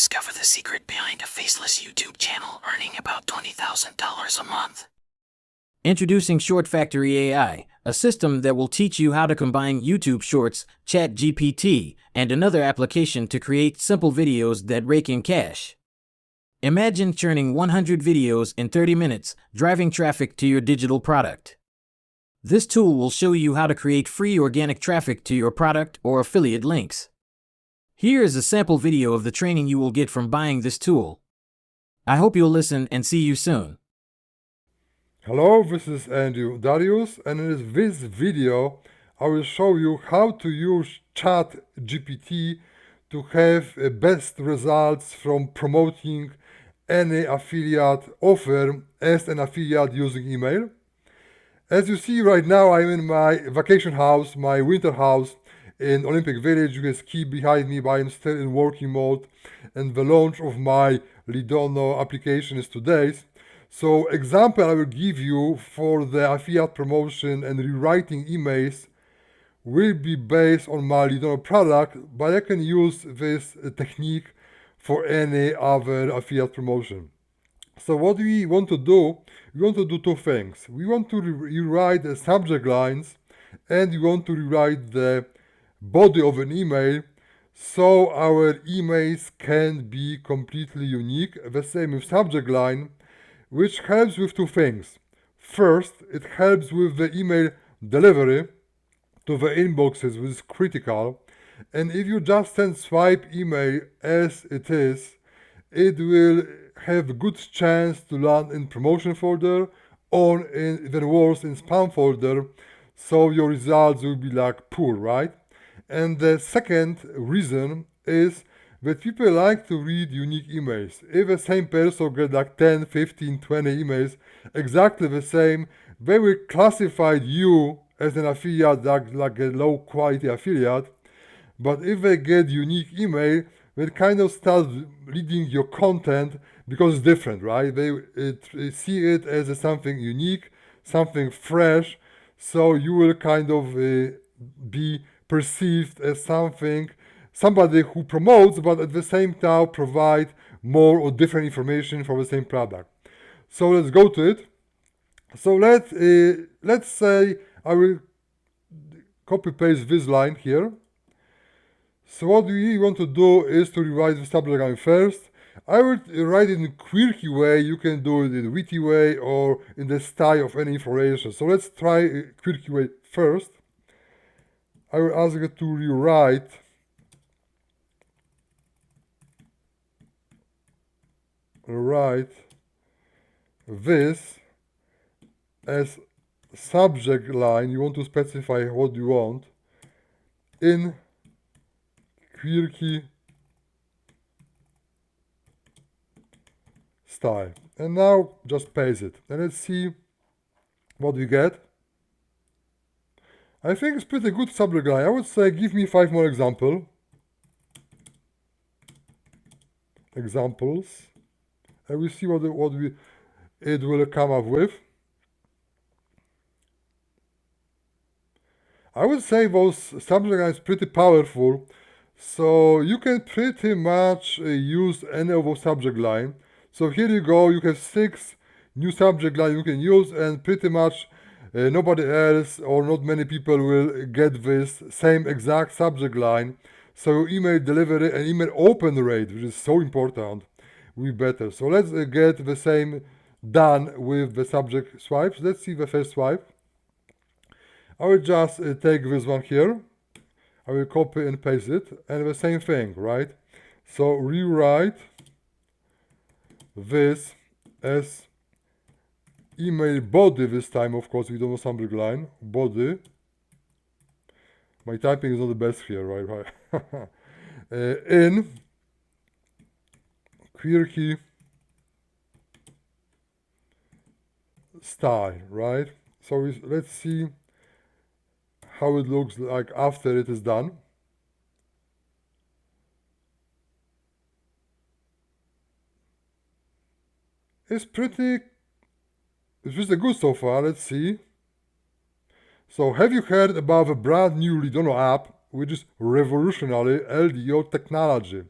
Discover the secret behind a faceless YouTube channel earning about $20,000 a month. Introducing Short Factory AI, a system that will teach you how to combine YouTube Shorts, ChatGPT, and another application to create simple videos that rake in cash. Imagine churning 100 videos in 30 minutes, driving traffic to your digital product. This tool will show you how to create free organic traffic to your product or affiliate links. Here is a sample video of the training you will get from buying this tool. I hope you'll listen and see you soon. Hello, this is Andrew Darius, and in this video I will show you how to use ChatGPT to have best results from promoting any affiliate offer as an affiliate using email. As you see right now, I'm in my vacation house, my winter house in Olympic Village. You can ski behind me, but I'm still in working mode, and the launch of my Lidono application is today. So example I will give you for the affiliate promotion and rewriting emails will be based on my Lidono product, but I can use this technique for any other affiliate promotion. So what we want to do, we want to do two things. We want to rewrite the subject lines, and we want to rewrite the body of an email so our emails can be completely unique. The same with subject line, which helps with two things. First, it helps with the email delivery to the inboxes, which is critical. And if you just send swipe email as it is, it will have a good chance to land in promotion folder or in, even worse, in spam folder. So your results will be like poor, right? And the second reason is that people like to read unique emails. If the same person get like 10, 15, 20 emails exactly the same, they will classify you as an affiliate, like a low quality affiliate. But if they get unique email, they kind of start reading your content because it's different, right? They see it as something unique, something fresh, so you will kind of be perceived as somebody who promotes, but at the same time provide more or different information for the same product. So let's go to it. So let's say I will copy paste this line here. So what we want to do is to rewrite the subject line first. I will write it in a quirky way. You can do it in a witty way or in the style of any information. So let's try a quirky way first. I will ask it to rewrite this as subject line. You want to specify what you want in quirky style. And now just paste it. And let's see what we get. I think it's pretty good subject line. I would say give me 5 more examples. And we see what it will come up with. I would say those subject lines pretty powerful. So you can pretty much use any of those subject line. So here you go, you have 6 new subject line you can use, and pretty much nobody else or not many people will get this same exact subject line. So email delivery and email open rate, which is so important, will be better. So let's get the same done with the subject swipes. Let's see the first swipe. I will just take this one here. I will copy and paste it, and the same thing, right? So rewrite this as email body this time. Of course, we don't know subject line. Body. My typing is not the best here, right? In quirky style, right? So let's see how it looks like after it is done. It's pretty good so far. Let's see. So have you heard about the brand new Lidono app, which is revolutionary LDO technology?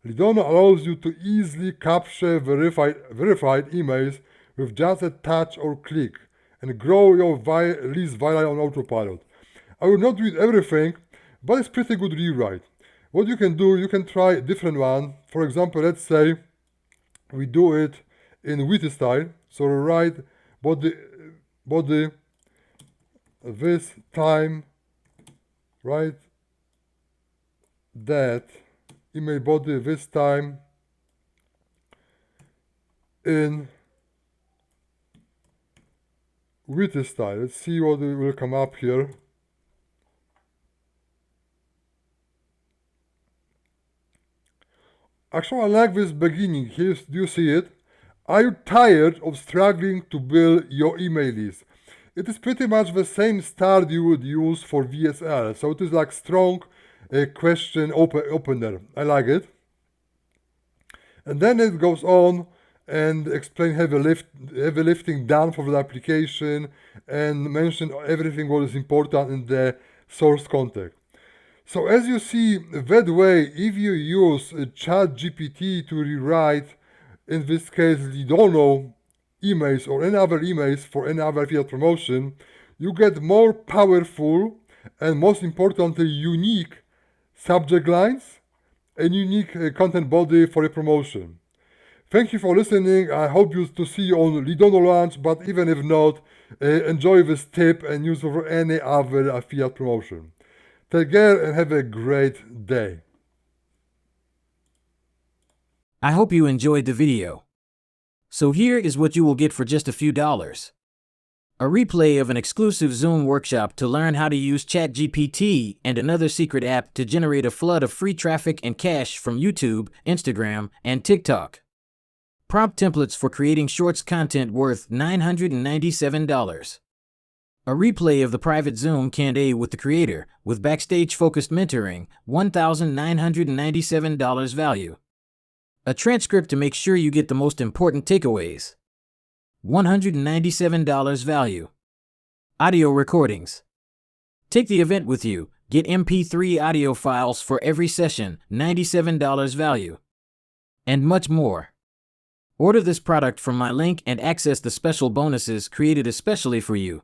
Lidono allows you to easily capture verified emails with just a touch or click and grow your list viral on autopilot. I will not read everything, but it's pretty good rewrite. What you can do, you can try a different one. For example, let's say we do it in witty style. So write body this time, right? That email body this time in witty style. Let's see what will come up here. Actually, I like this beginning. Here, do you see it? Are you tired of struggling to build your email list? It is pretty much the same start you would use for VSL. So it is like strong question opener. I like it. And then it goes on and explain heavy lifting done for the application and mention everything what is important in the source context. So as you see, that way, if you use ChatGPT to rewrite, in this case, Lidono emails or any other emails for any other affiliate promotion, you get more powerful and most importantly, unique subject lines and unique content body for a promotion. Thank you for listening. I hope to see you on Lidono launch, but even if not, enjoy this tip and use it for any other affiliate promotion. Take care and have a great day. I hope you enjoyed the video. So here is what you will get for just a few dollars. A replay of an exclusive Zoom workshop to learn how to use ChatGPT and another secret app to generate a flood of free traffic and cash from YouTube, Instagram, and TikTok. Prompt templates for creating shorts content worth $997. A replay of the private Zoom Q&A with the creator, with backstage-focused mentoring, $1,997 value. A transcript to make sure you get the most important takeaways, $197 value. Audio recordings. Take the event with you, get MP3 audio files for every session, $97 value. And much more. Order this product from my link and access the special bonuses created especially for you.